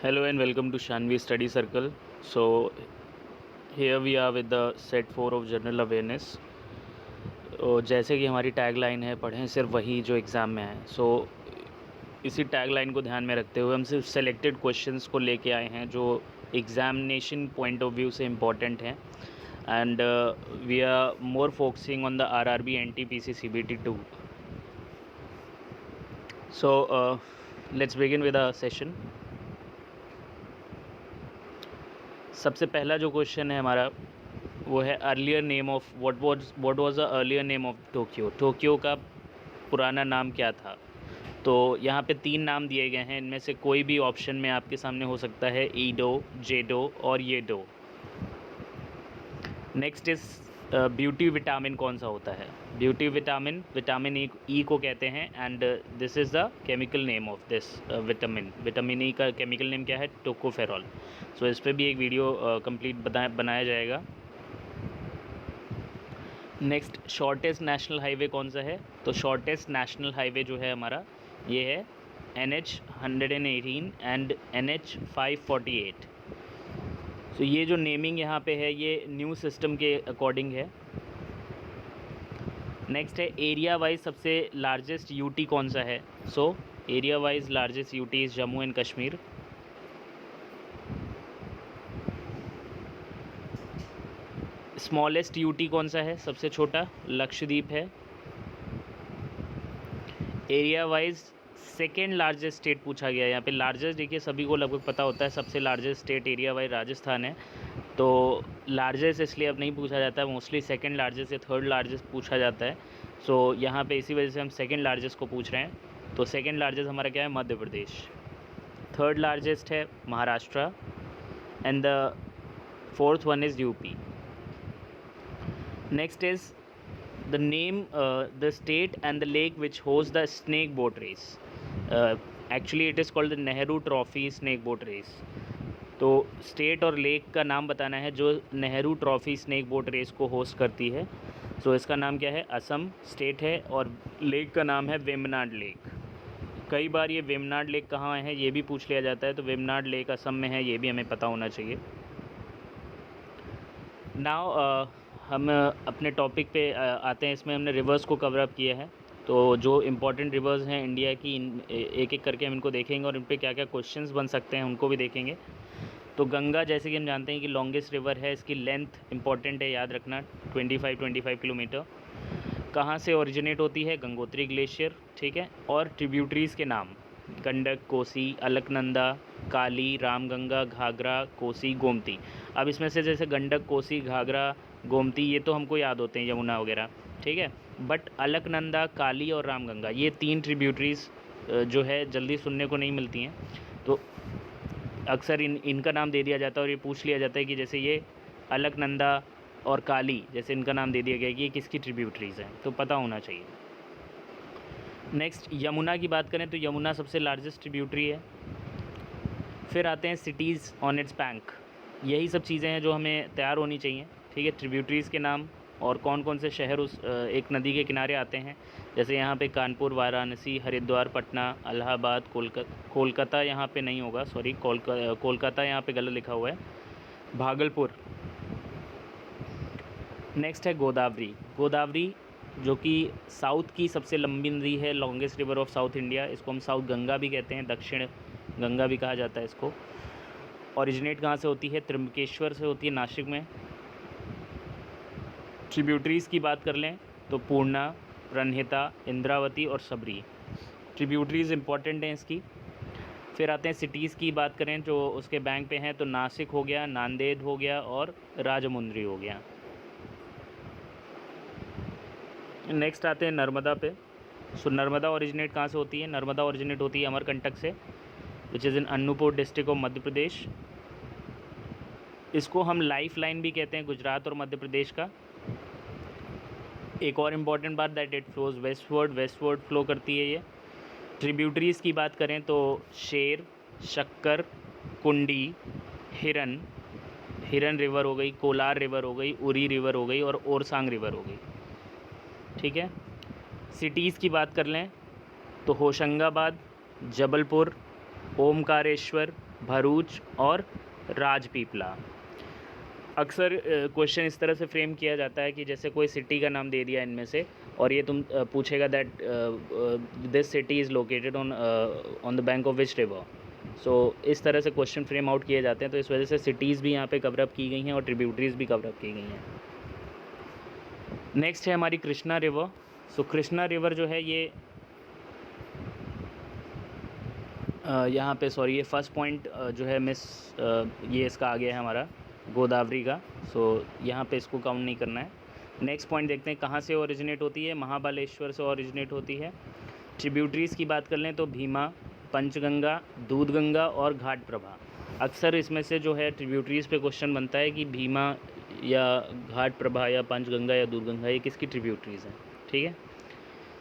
Hello and welcome to Shanvi Study Circle. So here we are with the set 4 of General Awareness. जैसे कि हमारी tag line है, पढ़ें सिर्फ वही जो एग्ज़ाम में है। सो इसी टैग लाइन को ध्यान में रखते हुए हम सिर्फ सेलेक्टेड क्वेश्चंस को लेके आए हैं जो एग्ज़ामिनेशन पॉइंट ऑफ व्यू से इम्पॉर्टेंट हैं। And we are more focusing on the RRB NTPC CBT 2. So let's begin with a session. सबसे पहला जो क्वेश्चन है हमारा वो है earlier name of what was the earlier name of Tokyo. Tokyo का पुराना नाम क्या था? तो यहाँ पे 3 नाम दिए गए हैं, इनमें से कोई भी ऑप्शन में आपके सामने हो सकता है ईडो, जेडो और येडो। नेक्स्ट इज ब्यूटी विटामिन कौन सा होता है? ब्यूटी विटामिन विटामिन ई को कहते हैं and this is the chemical name of this vitamin E का केमिकल नेम क्या है? टोकोफेरॉल। सो इस पर भी एक वीडियो कंप्लीट बनाया जाएगा। नेक्स्ट, शॉर्टेस्ट नेशनल हाईवे कौन सा है? तो शॉर्टेस्ट नेशनल हाईवे जो है हमारा ये है NH 118 एंड NH 548। तो ये जो नेमिंग यहाँ पे है ये न्यू सिस्टम के अकॉर्डिंग है। नेक्स्ट है एरिया वाइज सबसे लार्जेस्ट यूटी कौन सा है? So area wise largest UT is Jammu and Kashmir. Smallest UT कौन सा है? सबसे छोटा लक्षद्वीप है। Area wise second largest state पूछा गया है। यहाँ पे लार्जेस्ट देखिए सभी को लगभग पता होता है, सबसे largest state area wise Rajasthan है। तो लार्जेस्ट इसलिए अब नहीं पूछा जाता है, मोस्टली सेकंड लार्जेस्ट या थर्ड लार्जेस्ट पूछा जाता है। सो यहाँ पे इसी वजह से हम सेकंड लार्जेस्ट को पूछ रहे हैं। तो सेकंड लार्जेस्ट हमारा क्या है? मध्य प्रदेश। थर्ड लार्जेस्ट है Maharashtra and the fourth one is UP. Next is the name the state and the lake which hosts the snake boat race. Actually it is called the Nehru Trophy snake boat race. तो state और lake का नाम बताना है जो Nehru trophy snake boat race को host करती है। सो इसका नाम क्या है? असम स्टेट है और लेक का नाम है वेम्बनाड लेक। कई बार ये वेम्बनाड लेक कहाँ है ये भी पूछ लिया जाता है, तो वेम्बनाड लेक असम में है, ये भी हमें पता होना चाहिए। नाउ हम अपने टॉपिक पे आते हैं। इसमें हमने रिवर्स को कवर अप किया है। तो जो इम्पोर्टेंट रिवर्स हैं इंडिया की, एक एक करके हम इनको देखेंगे और इन पे क्या क्या क्वेश्चंस बन सकते हैं उनको भी देखेंगे। तो गंगा जैसे कि हम जानते हैं कि लॉन्गेस्ट रिवर है, इसकी लेंथ इंपॉर्टेंट है, याद रखना 25 किलोमीटर। कहाँ से ओरिजिनेट होती है? गंगोत्री ग्लेशियर, ठीक है। और ट्रिब्यूटरीज़ के नाम गंडक, कोसी, अलकनंदा, काली, रामगंगा, घाघरा, कोसी, गोमती। अब इसमें से जैसे गंडक, कोसी, घाघरा, गोमती ये तो हमको याद होते हैं, यमुना वगैरह, ठीक है। बट अलकनंदा, काली और रामगंगा ये 3 ट्रिब्यूटरीज़ जो है जल्दी सुनने को नहीं मिलती हैं। तो अक्सर इनका नाम दे दिया जाता है और ये पूछ लिया जाता है कि जैसे ये अलकनंदा और काली जैसे इनका नाम दे दिया गया कि ये किसकी ट्रिब्यूटरीज़ हैं, तो पता होना चाहिए। नेक्स्ट, यमुना की बात करें तो यमुना सबसे लार्जेस्ट ट्रिब्यूटरी है। फिर आते हैं सिटीज़ ऑन इट्स बैंक। यही सब चीज़ें हैं जो हमें तैयार होनी चाहिए, ठीक है। ट्रिब्यूटरीज़ के नाम और कौन कौन से शहर उस एक नदी के किनारे आते हैं, जैसे यहाँ पे कानपुर, वाराणसी, हरिद्वार, पटना, इलाहाबाद, कोलकाता यहाँ पे नहीं होगा, सॉरी, कोलकाता यहाँ पे गलत लिखा हुआ है, भागलपुर। नेक्स्ट है गोदावरी। गोदावरी जो कि साउथ की सबसे लंबी नदी है, longest river of south India. इसको हम साउथ गंगा भी कहते हैं, दक्षिण गंगा भी कहा जाता है इसको। ओरिजिनेट कहाँ से होती है? त्र्यंबकेश्वर से होती है, नासिक में। ट्रिब्यूटरीज़ की बात कर लें तो पूर्णा, प्रणहिता, इंद्रावती और सबरी ट्रिब्यूटरीज़ इंपॉर्टेंट हैं इसकी। फिर आते हैं सिटीज़ की बात करें जो उसके बैंक पे हैं, तो नासिक हो गया, नांदेड़ हो गया और राजमुंद्री हो गया। नेक्स्ट आते हैं नर्मदा पे। सो नर्मदा ओरिजिनेट कहाँ से होती है? नर्मदा ओरिजिनेट होती है अमरकंटक से, which is in Anuppur district of Madhya Pradesh. इसको हम लाइफ लाइन भी कहते हैं गुजरात और मध्य प्रदेश का। एक और इम्पॉर्टेंट बात, that it flows westward flow करती है ये। ट्रिब्यूटरीज़ की बात करें तो शेर, शक्कर, कुंडी, हिरन रिवर हो गई, कोलार रिवर हो गई, उरी रिवर हो गई और ओरसांग रिवर हो गई, ठीक है। सिटीज़ की बात कर लें तो होशंगाबाद, जबलपुर, ओमकारेश्वर, भरूच और राजपीपला। अक्सर क्वेश्चन इस तरह से फ्रेम किया जाता है कि जैसे कोई सिटी का नाम दे दिया इनमें से, और ये तुम पूछेगा that this city is located on the bank of which river. So इस तरह से क्वेश्चन फ्रेम आउट किए जाते हैं, तो इस वजह से सिटीज़ भी यहाँ पे कवरअप की गई हैं और ट्रिब्यूटरीज़ भी कवरअप की गई हैं। नेक्स्ट है हमारी कृष्णा रिवर। सो कृष्णा रिवर जो है ये यहाँ पे सॉरी ये फर्स्ट पॉइंट जो है मिस ये इसका आ गया है हमारा गोदावरी का। सो यहाँ पे इसको काउंट नहीं करना है। नेक्स्ट पॉइंट देखते हैं कहाँ से ओरिजिनेट होती है। महाबलेश्वर से ओरिजिनेट होती है। ट्रिब्यूटरीज़ की बात कर लें तो भीमा, पंचगंगा, दूधगंगा और घाट प्रभा। अक्सर इसमें से जो है ट्रिब्यूटरीज़ पे क्वेश्चन बनता है कि भीमा या घाट प्रभा या पंचगंगा या दूधगंगा ये किसकी ट्रिब्यूटरीज़ हैं, ठीक है।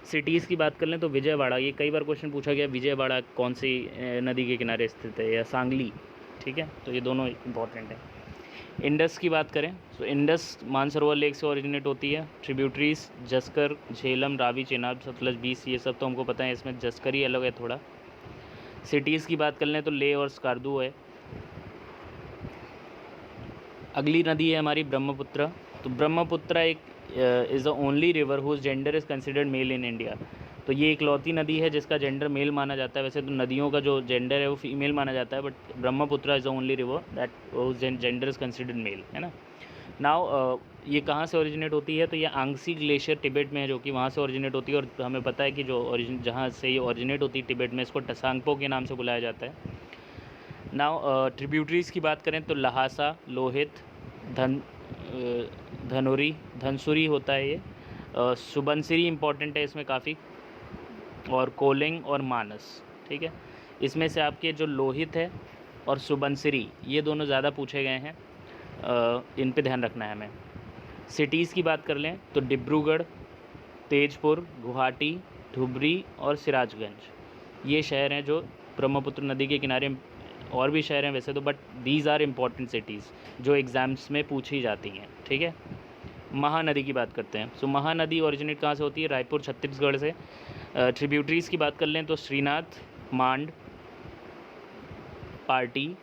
सिटीज़ की बात कर लें तो विजयवाड़ा, ये कई बार क्वेश्चन पूछा गया विजयवाड़ा कौन सी नदी के किनारे स्थित है, या सांगली, ठीक है, तो ये दोनों इंपॉर्टेंट है। इंडस की बात करें तो इंडस मानसरोवर लेक से ओरिजिनेट होती है। ट्रिब्यूटरीज़ जस्कर, झेलम, रावी, चेनाब, सतलज, बीस, ये सब तो हमको पता है, इसमें जस्कर ही अलग है थोड़ा। सिटीज़ की बात कर लें तो लेह और स्कार्दू है। अगली नदी है हमारी ब्रह्मपुत्र। तो ब्रह्मपुत्र एक is the only river whose gender is considered male in India. तो ये इकलौती नदी है जिसका जेंडर मेल माना जाता है। वैसे तो नदियों का जो जेंडर है वो फीमेल माना जाता है, but Brahmaputra is the only river that gender is considered male, है ना। नाउ ये कहाँ से ओरिजिनेट होती है, तो ये आंगसी ग्लेशियर तिब्बत में है, जो कि वहाँ से ओरिजिनेट होती है। और हमें पता है कि जो जहाँ से ये ओरिजिनेट होती है तिब्बत में, इसको टसांगपो के नाम से बुलाया जाता है। नाउ ट्रिब्यूटरीज़ की बात करें तो लहासा, लोहित, धनसुरी होता है ये। सुबनसिरी इंपॉर्टेंट है इसमें काफ़ी, और कोलिंग और मानस, ठीक है। इसमें से आपके जो लोहित है और सुबनसिरी ये दोनों ज़्यादा पूछे गए हैं, इन पे ध्यान रखना है हमें। सिटीज़ की बात कर लें तो डिब्रूगढ़, तेजपुर, गुवाहाटी, धुबरी और सिराजगंज ये शहर हैं जो ब्रह्मपुत्र नदी के किनारे। और भी शहर हैं वैसे तो, but these are important cities जो एग्ज़ाम्स में पूछी जाती हैं, ठीक है। महानदी की बात करते हैं। सो महानदी ओरिजिनेट कहाँ से होती है, रायपुर, छत्तीसगढ़ से। ट्रिब्यूटरीज़ की बात कर लें तो श्रीनाथ, मांड, पार्टी,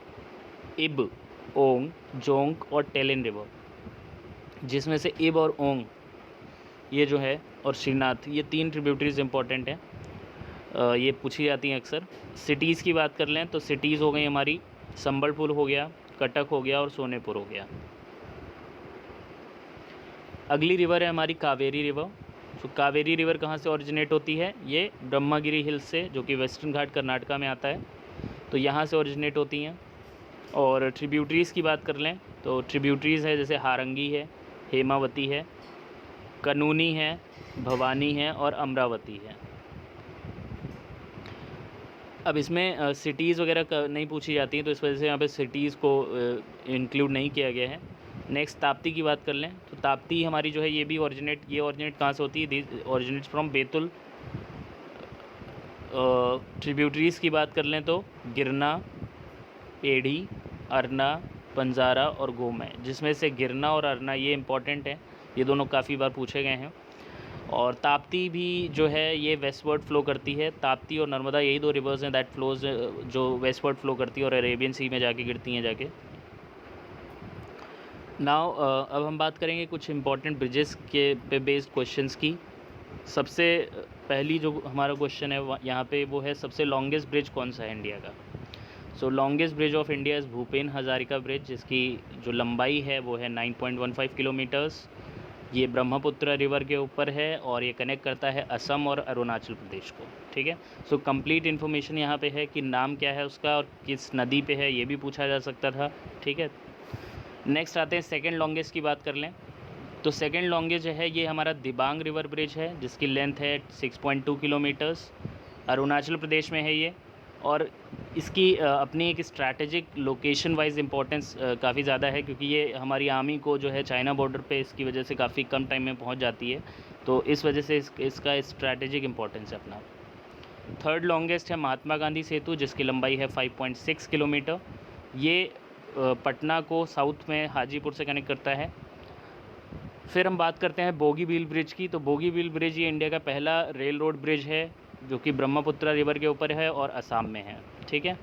इब, ओंग, जोंक और टेलिन रिवर, जिसमें से इब और ओंग ये जो है और श्रीनाथ ये तीन ट्रिब्यूटरीज़ इंपॉर्टेंट हैं, ये पूछी जाती हैं अक्सर। सिटीज़ की बात कर लें तो सिटीज़ हो गई हमारी संबलपुर हो गया, कटक हो गया और सोनेपुर हो गया। अगली रिवर है हमारी कावेरी रिवर। तो कावेरी रिवर कहाँ से ओरिजिनेट होती है, ये ब्रह्मगिरी हिल्स से, जो कि वेस्टर्न घाट कर्नाटका में आता है, तो यहाँ से ओरिजिनेट होती हैं। और ट्रिब्यूटरीज़ की बात कर लें तो ट्रिब्यूटरीज़ है जैसे हारंगी है, हेमावती है, कनूनी है, भवानी है और अमरावती है। अब इसमें सिटीज़ वगैरह नहीं पूछी जाती हैं, तो इस वजह से यहाँ पे सिटीज़ को इंक्लूड नहीं किया गया है। नेक्स्ट ताप्ती की बात कर लें तो ताप्ती हमारी जो है ये भी ओरिजिनेट कहाँ से होती है, ओरिजिनेट फ्रॉम बैतुल। ट्रिब्यूटरीज़ की बात कर लें तो गिरना, एढ़ी, अरना, पंजारा और गोमय, जिसमें से गिरना और अरना ये इंपॉर्टेंट हैं, ये दोनों काफ़ी बार पूछे गए हैं। और ताप्ती भी जो है ये वेस्टवर्ड फ्लो करती है। ताप्ती और नर्मदा यही दो रिवर्स हैं दैट फ्लोज जो वेस्टवर्ड फ्लो करती है और अरेबियन सी में जाके गिरती हैं जाके। नाउ अब हम बात करेंगे कुछ इंपॉर्टेंट ब्रिजेस के पे बेस्ड क्वेश्चंस की। सबसे पहली जो हमारा क्वेश्चन है यहाँ पे वो है सबसे लॉन्गेस्ट ब्रिज कौन सा है इंडिया का। So longest bridge of India is Bhupen Hazarika bridge, जिसकी जो लंबाई है वो है 9.15 किलोमीटर्स। ये ब्रह्मपुत्र रिवर के ऊपर है और ये कनेक्ट करता है असम और अरुणाचल प्रदेश को, ठीक है। सो कंप्लीट इन्फॉर्मेशन यहाँ पे है कि नाम क्या है उसका और किस नदी पे है, ये भी पूछा जा सकता था, ठीक है। नेक्स्ट आते हैं सेकंड लॉन्गेस्ट की बात कर लें तो सेकंड लॉन्गेस्ट जो है ये हमारा दिबांग रिवर ब्रिज है, जिसकी लेंथ है 6.2 किलोमीटर्स। अरुणाचल प्रदेश में है ये, और इसकी अपनी एक स्ट्रैटेजिक लोकेशन वाइज इंपॉर्टेंस काफ़ी ज़्यादा है, क्योंकि ये हमारी आर्मी को जो है चाइना बॉर्डर पे इसकी वजह से काफ़ी कम टाइम में पहुंच जाती है, तो इस वजह से इसका स्ट्रैटेजिक इंपॉर्टेंस है अपना। थर्ड लॉन्गेस्ट है महात्मा गांधी सेतु, जिसकी लंबाई है 5.6 किलोमीटर। ये पटना को साउथ में हाजीपुर से कनेक्ट करता है। फिर हम बात करते हैं बोगीबील ब्रिज की। तो बोगीबील ब्रिज ये इंडिया का पहला रेल रोड ब्रिज है जो कि ब्रह्मपुत्र रिवर के ऊपर है और असम में है, ठीक है।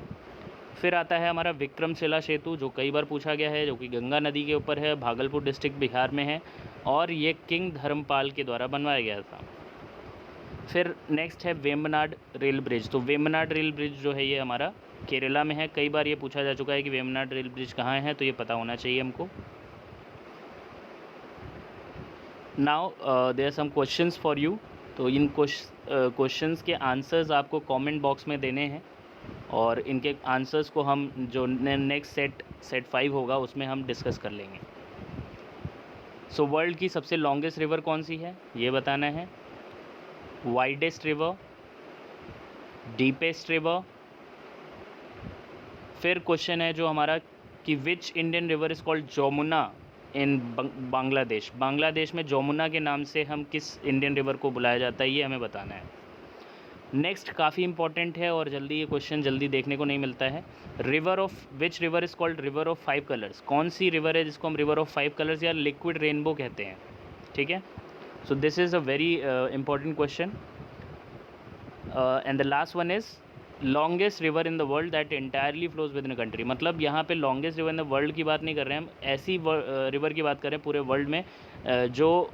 फिर आता है हमारा विक्रमशिला सेतु, जो कई बार पूछा गया है, जो कि गंगा नदी के ऊपर है, भागलपुर डिस्ट्रिक्ट बिहार में है और ये किंग धर्मपाल के द्वारा बनवाया गया था। फिर नेक्स्ट है वेम्बनाड रेल ब्रिज। तो वेम्बनाड रेल ब्रिज जो है ये हमारा केरला में है। कई बार ये पूछा जा चुका है कि वेम्बनाड रेल ब्रिज कहाँ है, तो ये पता होना चाहिए हमको। Now there are some questions for you. तो इन क्वेश्चंस के आंसर्स आपको कमेंट बॉक्स में देने हैं और इनके आंसर्स को हम जो नेक्स्ट सेट 5 होगा उसमें हम डिस्कस कर लेंगे। सो वर्ल्ड की सबसे लॉन्गेस्ट रिवर कौन सी है ये बताना है, वाइडेस्ट रिवर, डीपेस्ट रिवर। फिर क्वेश्चन है जो हमारा कि which Indian river is called Jamuna in Bangladesh. Bangladesh में जमुना के नाम से हम किस इंडियन रिवर को बुलाया जाता है ये हमें बताना है। नेक्स्ट काफ़ी इंपॉर्टेंट है और जल्दी ये क्वेश्चन जल्दी देखने को नहीं मिलता है। River of which river is called river of 5 colours. कौन सी रिवर है जिसको हम रिवर ऑफ 5 कलर्स या लिक्विड रेनबो कहते हैं, ठीक है। So this is a very important question. And the last one is longest river in the world that entirely flows with in a country. मतलब यहाँ पे longest river in the world की बात नहीं कर रहे हैं हम, ऐसी रिवर की बात कर रहे हैं पूरे वर्ल्ड में जो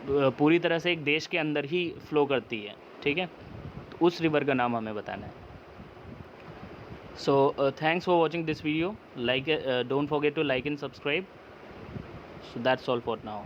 पूरी तरह से एक देश के अंदर ही फ्लो करती है, ठीक है। तो उस रिवर का नाम हमें बताना है। So thanks for watching this video, like don't forget to like and subscribe. So that's all for now.